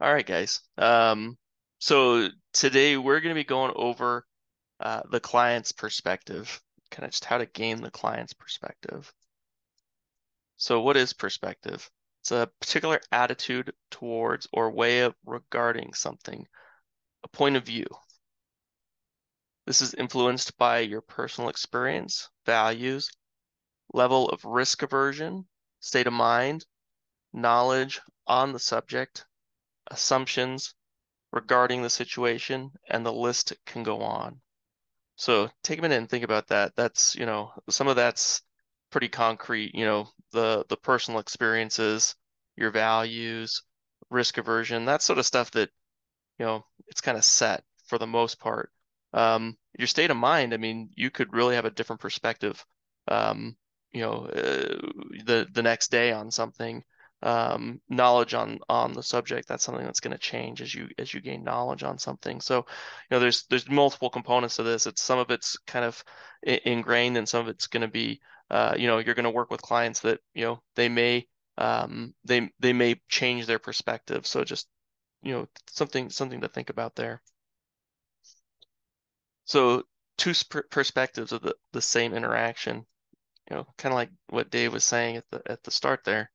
All right, guys. So today we're going to be going over the client's perspective, kind of just how to gain the client's perspective. So what is perspective? It's a particular attitude towards or way of regarding something, a point of view. This is influenced by your personal experience, values, level of risk aversion, state of mind, knowledge on the subject, assumptions regarding the situation, and the list can go on. So take a minute and think about that. That's, some of that's pretty concrete, the personal experiences, your values, risk aversion, that sort of stuff that, it's kind of set for the most part. Your state of mind, I mean, you could really have a different perspective, um, the next day on something. Knowledge on the subject, that's something that's going to change as you gain knowledge on something. So, there's multiple components to this. It's some of it's kind of ingrained, and some of it's going to be, you're going to work with clients that, they may change their perspective. So just something to think about there. So two perspectives of the same interaction, kind of like what Dave was saying at the start there.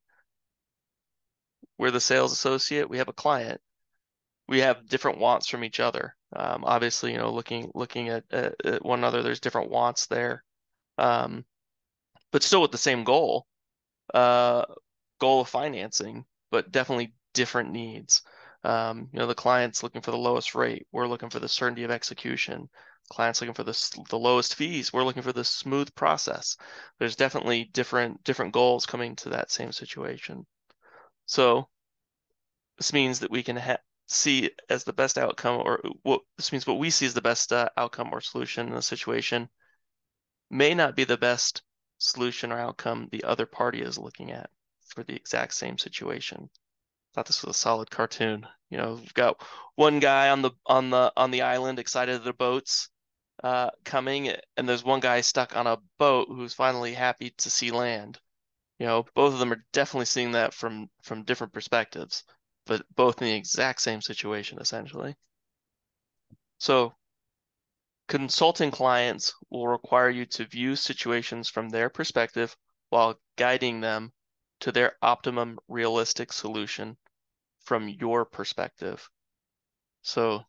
We're the sales associate, we have a client. We have different wants from each other. Obviously, looking at one another, there's different wants there. Um, but still with the same uh, goal of financing, but definitely different needs. The client's looking for the lowest rate. We're looking for the certainty of execution. Client's looking for the lowest fees. We're looking for the smooth process. There's definitely different goals coming to that same situation. So this means that we can see as the best outcome, or what this means what we see as the best outcome or solution in a situation may not be the best solution or outcome the other party is looking at for the exact same situation. Thought this was a solid cartoon. We've got one guy on the island excited at the boats coming, and there's one guy stuck on a boat who's finally happy to see land. Both of them are definitely seeing that from different perspectives, but both in the exact same situation essentially. So consulting clients will require you to view situations from their perspective while guiding them to their optimum realistic solution from your perspective. So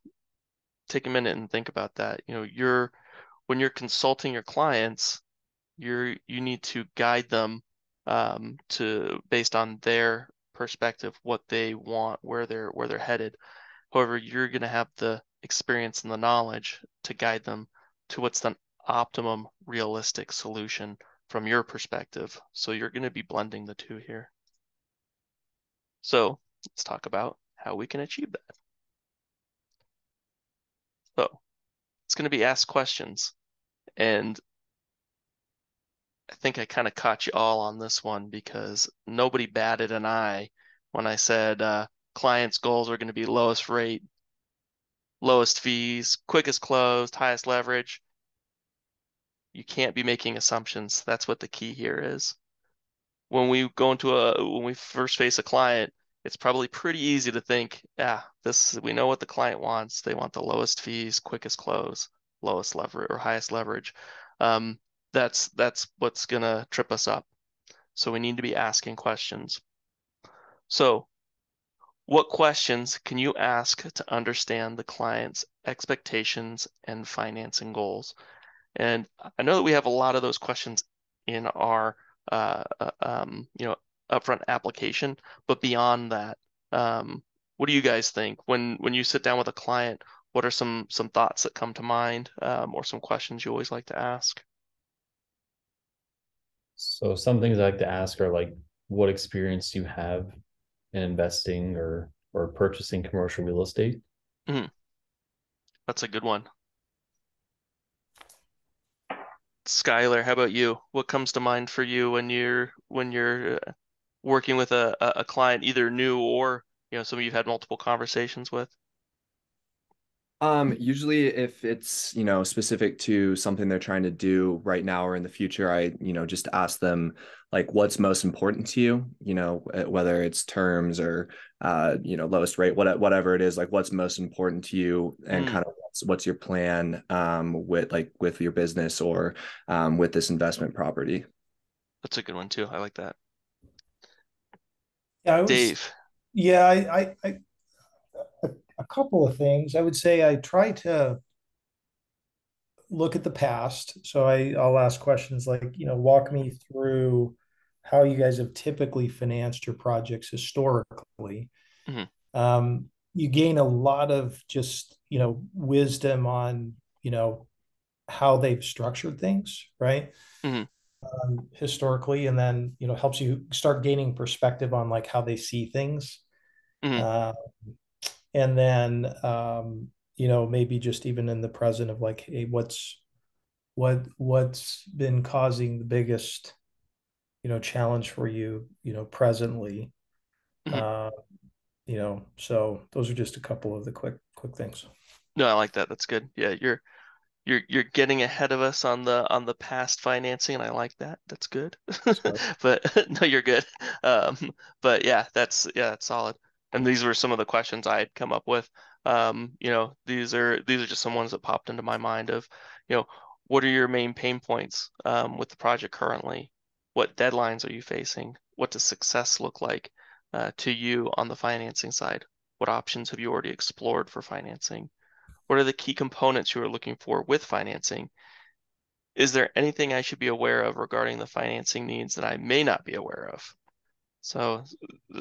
take a minute and think about that. When you're consulting your clients, you need to guide them to based on their perspective, what they want, where they're headed. However, you're going to have the experience and the knowledge to guide them to what's the optimum realistic solution from your perspective. So you're going to be blending the two here. So let's talk about how we can achieve that. So it's going to be ask questions. And I think I kind of caught you all on this one because nobody batted an eye when I said clients' goals are going to be lowest rate, lowest fees, quickest closed, highest leverage. You can't be making assumptions. That's what the key here is. When we first face a client, it's probably pretty easy to think, yeah, we know what the client wants. They want the lowest fees, quickest close, lowest leverage or highest leverage. Um, that's what's gonna trip us up. So we need to be asking questions. So what questions can you ask to understand the client's expectations and financing goals? And I know that we have a lot of those questions in our uh, uh, um, you know, upfront application, but beyond that, what do you guys think when you sit down with a client? What are some thoughts that come to mind, or some questions you always like to ask? So some things I like to ask are like, what experience do you have in investing or purchasing commercial real estate? Mhm. That's a good one. Skylar, how about you? What comes to mind for you when you're working with a client, either new or somebody you've had multiple conversations with? Usually if it's, specific to something they're trying to do right now or in the future, I, just ask them like what's most important to you, whether it's terms or lowest rate, whatever it is, like what's most important to you and Mm, kind of what's your plan with your business or with this investment property. that's a good one too. I like that. Yeah, I was, Dave. yeah, a couple of things. I would say I try to look at the past. So I'll ask questions like, walk me through how you guys have typically financed your projects historically. Hmm. You gain a lot of just, wisdom on, how they've structured things, right? Hmm. Historically, and then, helps you start gaining perspective on like how they see things. Hmm. Uh, and then, maybe just even in the present of like, hey, what's been causing the biggest challenge for you presently. Hmm. uh so those are just a couple of the quick things. No, I like that. That's good. Yeah, you're getting ahead of us on the past financing, and I like that. That's good. So But no, you're good. But yeah, that's solid. And these were some of the questions I had come up with. These are just some ones that popped into my mind of, you know, what are your main pain points with the project currently? What deadlines are you facing? What does success look like to you on the financing side? What options have you already explored for financing? What are the key components you are looking for with financing? Is there anything I should be aware of regarding the financing needs that I may not be aware of? So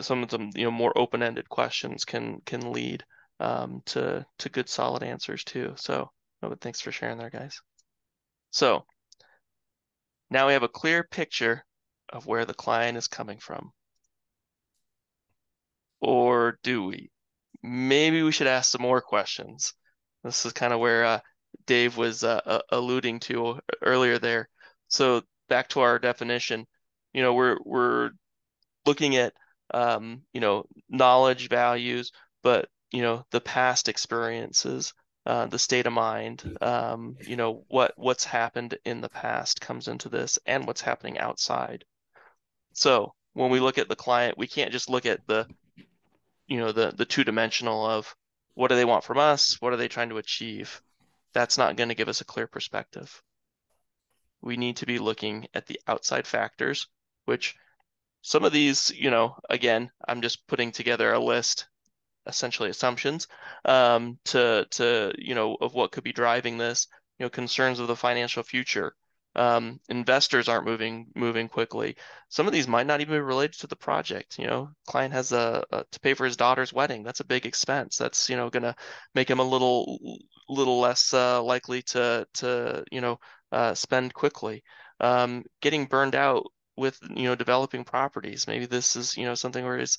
some of them, more open-ended questions can lead to good solid answers too. So, but thanks for sharing there, guys. So now we have a clear picture of where the client is coming from. Or do we? Maybe we should ask some more questions. This is kind of where Dave was alluding to earlier there. So back to our definition, we're looking at knowledge, values, but the past experiences, the state of mind, what's happened in the past comes into this, and what's happening outside. So when we look at the client, we can't just look at the two-dimensional of what do they want from us? What are they trying to achieve? That's not going to give us a clear perspective. We need to be looking at the outside factors, which some of these, again, I'm just putting together a list, essentially assumptions, of what could be driving this, concerns of the financial future. Investors aren't moving quickly. Some of these might not even be related to the project. Client has to pay for his daughter's wedding. That's a big expense. That's, gonna make him a little less likely to spend quickly. Getting burned out with, developing properties. Maybe this is, something where it's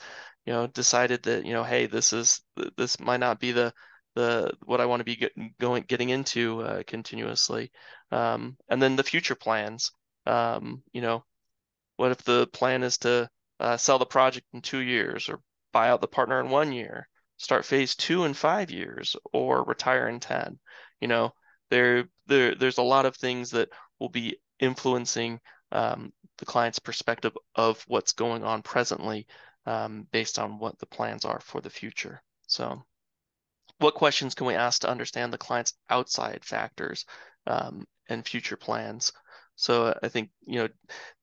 decided that, hey, this might not be the what I want to be getting into continuously. And then the future plans. What if the plan is to sell the project in 2 years, or buy out the partner in 1 year, start phase two in 5 years, or retire in 10? You know, there's a lot of things that will be influencing the client's perspective of what's going on presently, based on what the plans are for the future. So, what questions can we ask to understand the client's outside factors and future plans? So I think,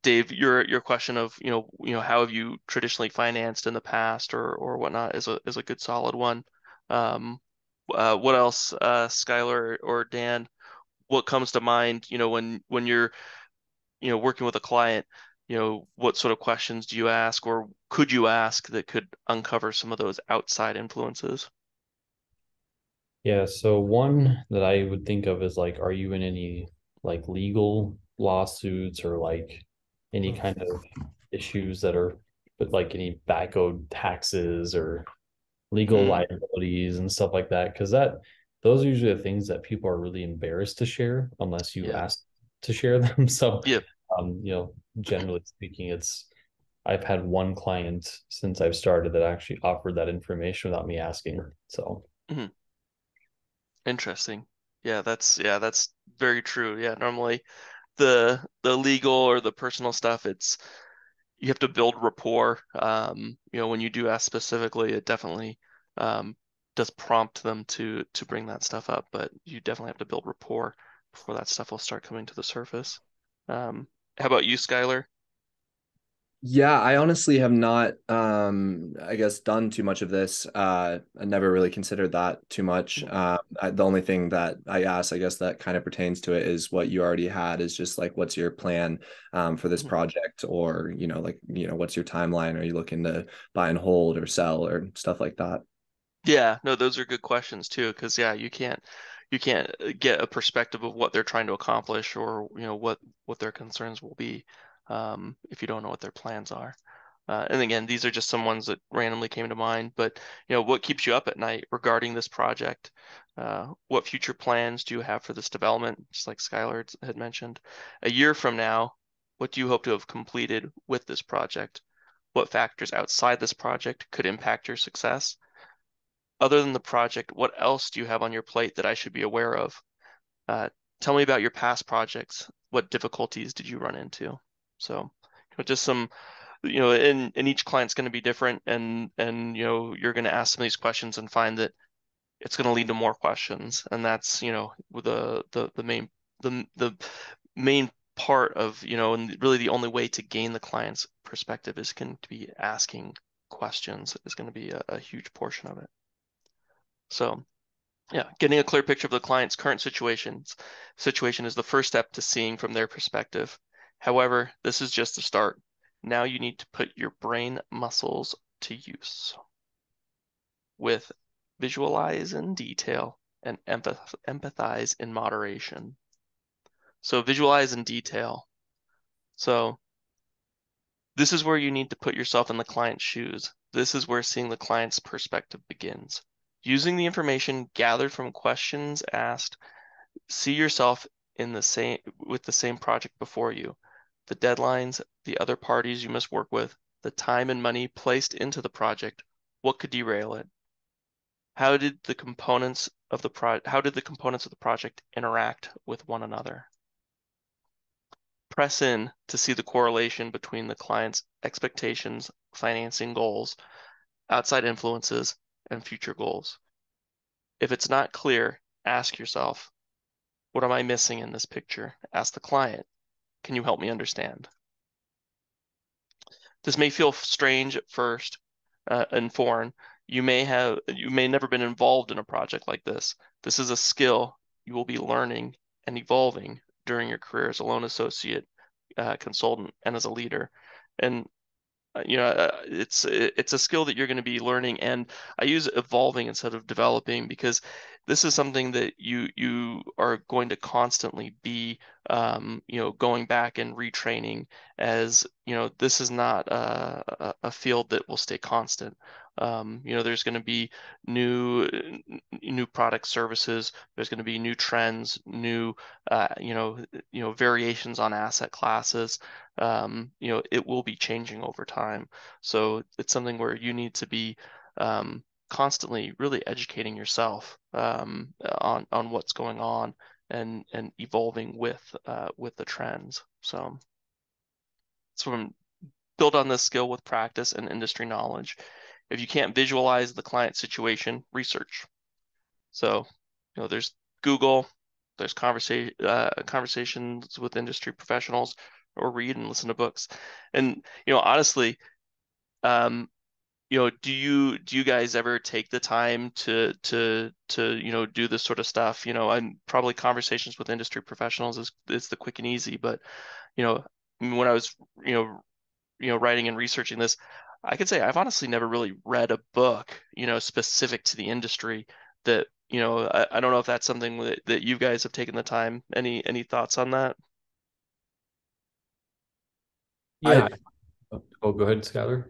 Dave, your question of, how have you traditionally financed in the past or whatnot is a good solid one. Um, what else, Skylar or Dan? What comes to mind, when you're, working with a client, what sort of questions do you ask, or could you ask, that could uncover some of those outside influences? Yeah, so one that I would think of is like, are you in any like legal lawsuits or like any kind of issues that are with like any back owed taxes or legal Mm, liabilities and stuff like that? Because those are usually the things that people are really embarrassed to share unless you yeah. ask to share them. So, Yep. generally speaking, I've had one client since I've started that actually offered that information without me asking. So, Mhm. Interesting. Yeah, that's very true. Yeah, normally the legal or the personal stuff, it's you have to build rapport. When you do ask specifically, it definitely um, does prompt them to bring that stuff up, but you definitely have to build rapport before that stuff will start coming to the surface. How about you, Skylar? Yeah, I honestly have not I guess done too much of this. I never really considered that too much. The only thing that I asked, I guess that kind of pertains to it is what you already had is just like what's your plan for this project, or what's your timeline? Are you looking to buy and hold or sell or stuff like that? Yeah, no, those are good questions too, because yeah, you can't get a perspective of what they're trying to accomplish, or what their concerns will be, if you don't know what their plans are. And again, these are just some ones that randomly came to mind. But what keeps you up at night regarding this project? What future plans do you have for this development? Just like Skylar had mentioned, a year from now, what do you hope to have completed with this project? What factors outside this project could impact your success? Other than the project, what else do you have on your plate that I should be aware of? Uh, Tell me about your past projects. What difficulties did you run into? So, just some, and each client's going to be different, and you're going to ask some of these questions and find that it's going to lead to more questions, and that's the main part of and really the only way to gain the client's perspective is going to be asking questions is going to be a huge portion of it. So. Yeah, getting a clear picture of the client's current situation is the first step to seeing from their perspective. However, this is just the start. Now you need to put your brain muscles to use with visualize in detail and empathize in moderation. So visualize in detail. So this is where you need to put yourself in the client's shoes. This is where seeing the client's perspective begins. Using the information gathered from questions asked, see yourself in the same with the same project before you. The deadlines, the other parties you must work with, the time and money placed into the project. What could derail it? How did the components of the project interact with one another? Press in to see the correlation between the client's expectations, financing goals, outside influences, and future goals. If it's not clear, ask yourself, what am I missing in this picture? Ask the client. Can you help me understand? This may feel strange at first, and foreign. You may never been involved in a project like this. This is a skill you will be learning and evolving during your career as a loan associate, consultant, and as a leader. And it's a skill that you're going to be learning, and I use evolving instead of developing because this is something that you are going to constantly be going back and retraining, as this is not a field that will stay constant. There's going to be new new product services. There's going to be new trends, new variations on asset classes. It will be changing over time. So it's something where you need to be constantly really educating yourself on what's going on, and evolving with the trends. So it's from build on this skill with practice and industry knowledge. If you can't visualize the client situation, research. So, there's Google, there's conversations with industry professionals, or read and listen to books. And, honestly, um, do you guys ever take the time to do this sort of stuff? And probably conversations with industry professionals is the quick and easy, but, when I was, you know, writing and researching this, I could say I've honestly never really read a book, specific to the industry that, I don't know if that's something that you guys have taken the time. Any thoughts on that? Yeah. Oh, go ahead, Skylar.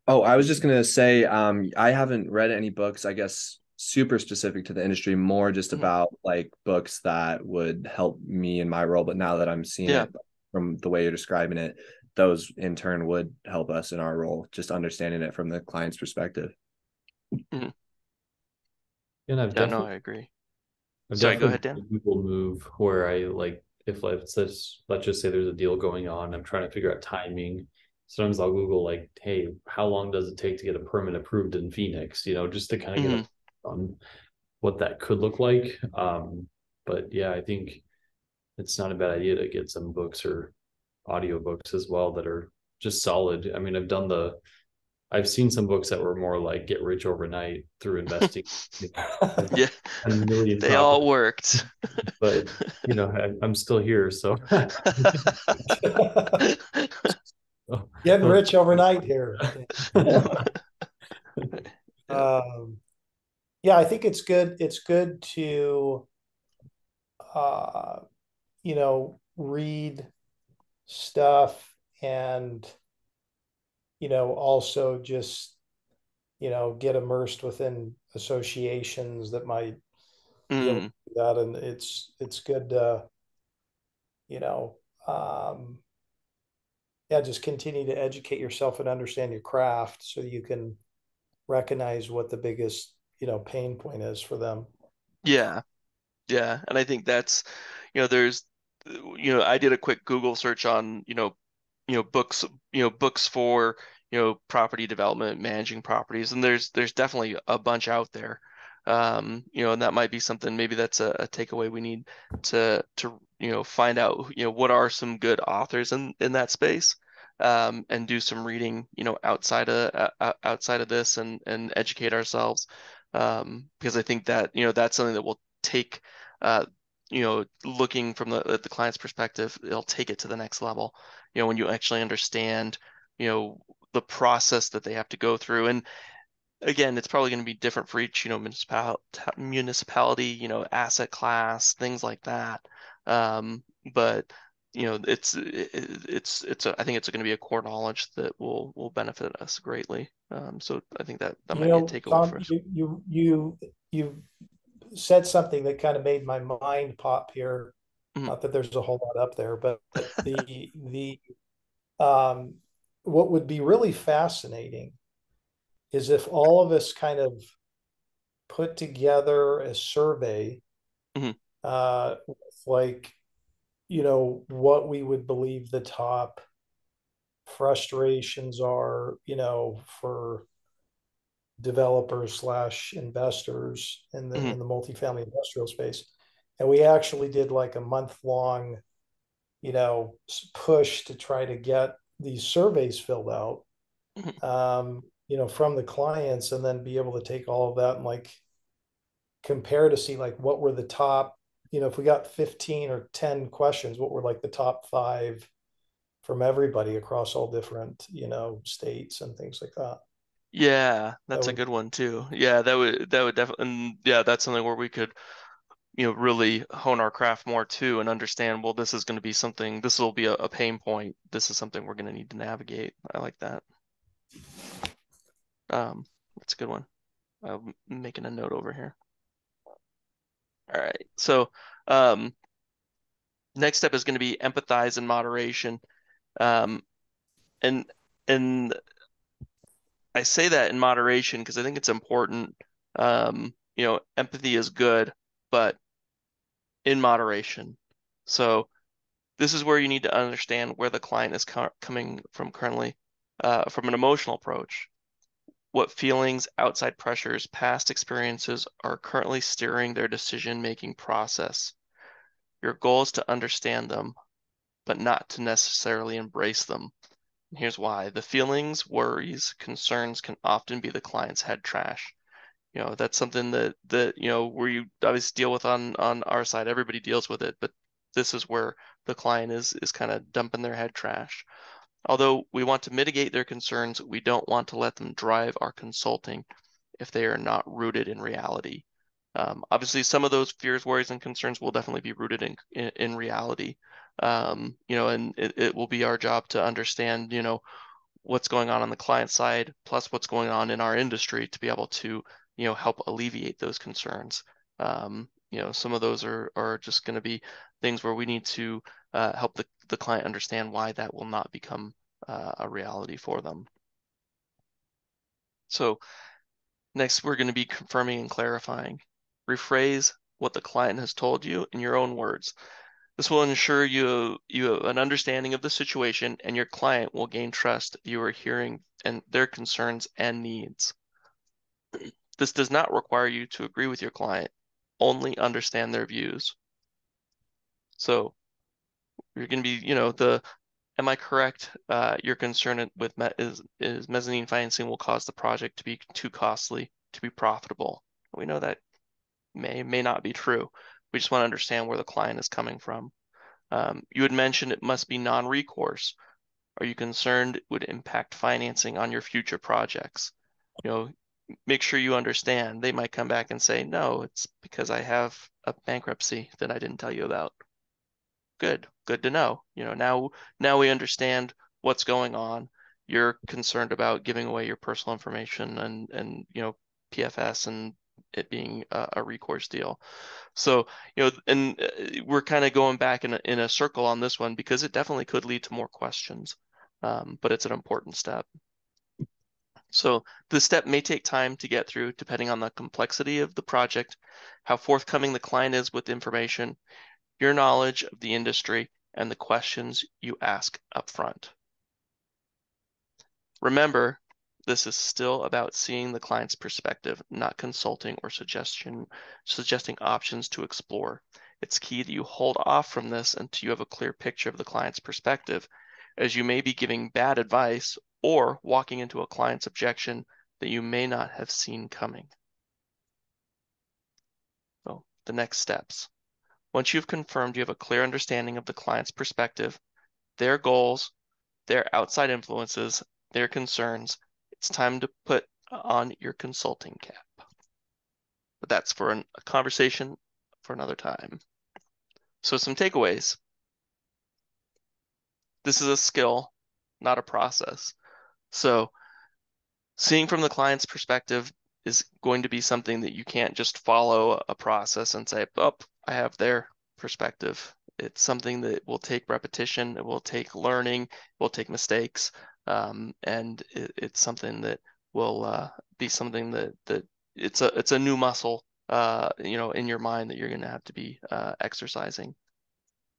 Oh, I was just gonna say, I haven't read any books, I guess, super specific to the industry, more just Mhm. about like books that would help me in my role. But now that I'm seeing Yeah. it from the way you're describing it, those in turn would help us in our role, just understanding it from the client's perspective. Mhm. And I've Yeah, no, definitely I agree. I've Sorry, go definitely ahead, Dan. done a Google move where I like if let's just say there's a deal going on, I'm trying to figure out timing. Sometimes I'll Google like, hey, how long does it take to get a permit approved in Phoenix? Just to kind of get Hmm. a on what that could look like. But yeah, I think it's not a bad idea to get some books or audiobooks as well that are just solid. I mean, I've seen some books that were more like get rich overnight through investing, Yeah, 10 million they properties, all worked. but I'm still here, so Getting rich overnight here. Yeah. Yeah, I think it's good. It's good to, uh, read stuff and, also just, get immersed within associations that might be able to Mm, do that. And it's good to, you know, um, yeah, just continue to educate yourself and understand your craft so you can recognize what the biggest, pain point is for them. yeah. Yeah, and I think that's, there's, I did a quick Google search on, books, books for, property development, managing properties, and there's definitely a bunch out there. And that might be something, maybe that's a takeaway we need to, find out, what are some good authors in that space, and do some reading, outside of this and educate ourselves. Because I think that, that's something that will take uh, looking from the client's perspective, it'll take it to the next level. When you actually understand, you know, the process that they have to go through. And again, it's probably going to be different for each, municipality, asset class, things like that. But I think it's going to be a core knowledge that will benefit us greatly. So I think that might be a takeaway Tom, for us. you said something that kind of made my mind pop here. Mhm. Not that there's a whole lot up there, but the um, what would be really fascinating is if all of us kind of put together a survey, Mhm. like, what we would believe the top frustrations are, for developers slash investors in the Mhm. in the multifamily industrial space. And we actually did like a month long, push to try to get these surveys filled out, Mhm. from the clients, and then be able to take all of that and like compare to see like what were the top, if we got 15 or 10 questions, what were like the top five from everybody across all different, states and things like that. Yeah, That that's a would, good one too. Yeah, that would definitely, and yeah, that's something where we could, really hone our craft more too and understand, well, this is going to be something, this will be a pain point. This is something we're going to need to navigate. I like that. That's a good one. I'm making a note over here. All right. So, um, next step is going to be empathize and moderation. Um, and and I say that in moderation because I think it's important. Empathy is good, but in moderation. So this is where you need to understand where the client is coming from currently, from an emotional approach. What feelings, outside pressures, past experiences are currently steering their decision-making process. Your goal is to understand them, but not to necessarily embrace them. And here's why. The feelings, worries, concerns can often be the client's head trash. That's something that where you obviously deal with on our side. Everybody deals with it, but this is where the client is kind of dumping their head trash. Although we want to mitigate their concerns, we don't want to let them drive our consulting if they are not rooted in reality. Obviously, some of those fears, worries, and concerns will definitely be rooted in reality. And it will be our job to understand, what's going on the client side, plus what's going on in our industry to be able to, help alleviate those concerns. Some of those are just going to be things where we need to help the client understand why that will not become a reality for them. So next, we're going to be confirming and clarifying. Rephrase what the client has told you in your own words. This will ensure you have an understanding of the situation, and your client will gain trust you are hearing and their concerns and needs. This does not require you to agree with your client, only understand their views. So you're going to be, am I correct? Your concern with is mezzanine financing will cause the project to be too costly to be profitable. We know that may not be true. We just want to understand where the client is coming from. You had mentioned it must be non-recourse. Are you concerned it would impact financing on your future projects? Make sure you understand. They might come back and say, no, it's because I have a bankruptcy that I didn't tell you about. Good to know. Now we understand what's going on. You're concerned about giving away your personal information and PFS and it being a recourse deal. So, and we're kind of going back in a circle on this one because it definitely could lead to more questions, but it's an important step. So this step may take time to get through depending on the complexity of the project, how forthcoming the client is with information, your knowledge of the industry, and the questions you ask up front. Remember, this is still about seeing the client's perspective, not consulting or suggesting options to explore. It's key that you hold off from this until you have a clear picture of the client's perspective, as you may be giving bad advice or walking into a client's objection that you may not have seen coming. So the next steps. Once you've confirmed you have a clear understanding of the client's perspective, their goals, their outside influences, their concerns, it's time to put on your consulting cap. But that's for a conversation for another time. So some takeaways. This is a skill, not a process. So seeing from the client's perspective is going to be something that you can't just follow a process and say, oh, I have their perspective. It's something that will take repetition, it will take learning, it will take mistakes, and it's something that will be something that it's a new muscle, in your mind that you're going to have to be exercising.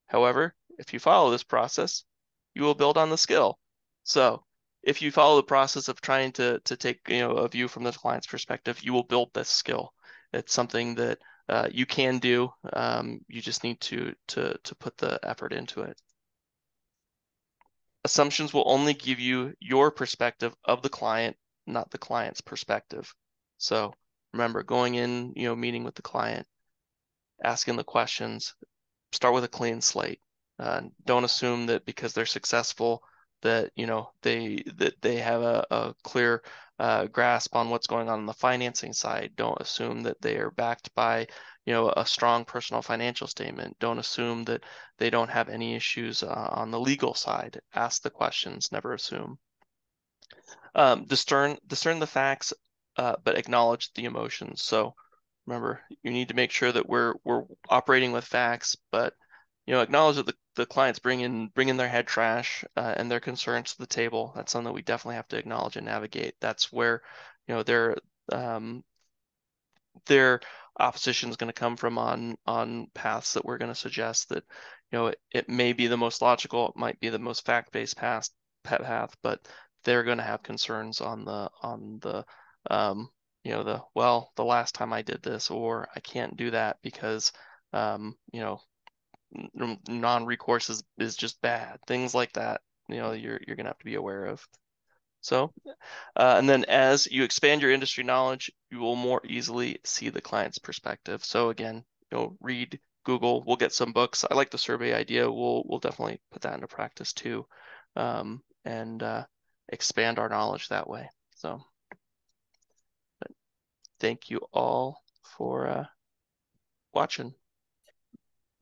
However, if you follow this process, you will build on the skill. So if you follow the process of trying to take a view from the client's perspective, you will build this skill. It's something that you can do. You just need to put the effort into it. Assumptions will only give you your perspective of the client, not the client's perspective. So remember, going in, meeting with the client, asking the questions, start with a clean slate. Don't assume that because they're successful that they have a clear grasp on what's going on the financing side. Don't assume that they are backed by a strong personal financial statement. Don't assume that they don't have any issues on the legal side. Ask the questions, never assume. Discern the facts, but acknowledge the emotions. So remember, you need to make sure that we're operating with facts, but acknowledge that the clients bring in their head trash and their concerns to the table. That's something that we definitely have to acknowledge and navigate. That's where their opposition is going to come from on paths that we're going to suggest that it may be the most logical, it might be the most fact-based path, but they're going to have concerns on the the last time I did this, or I can't do that because non-recourse is just bad. Things like that, you're gonna have to be aware of. So, and then as you expand your industry knowledge, you will more easily see the client's perspective. So again, read, Google, we'll get some books. I like the survey idea. We'll definitely put that into practice too, and expand our knowledge that way. So, but thank you all for watching.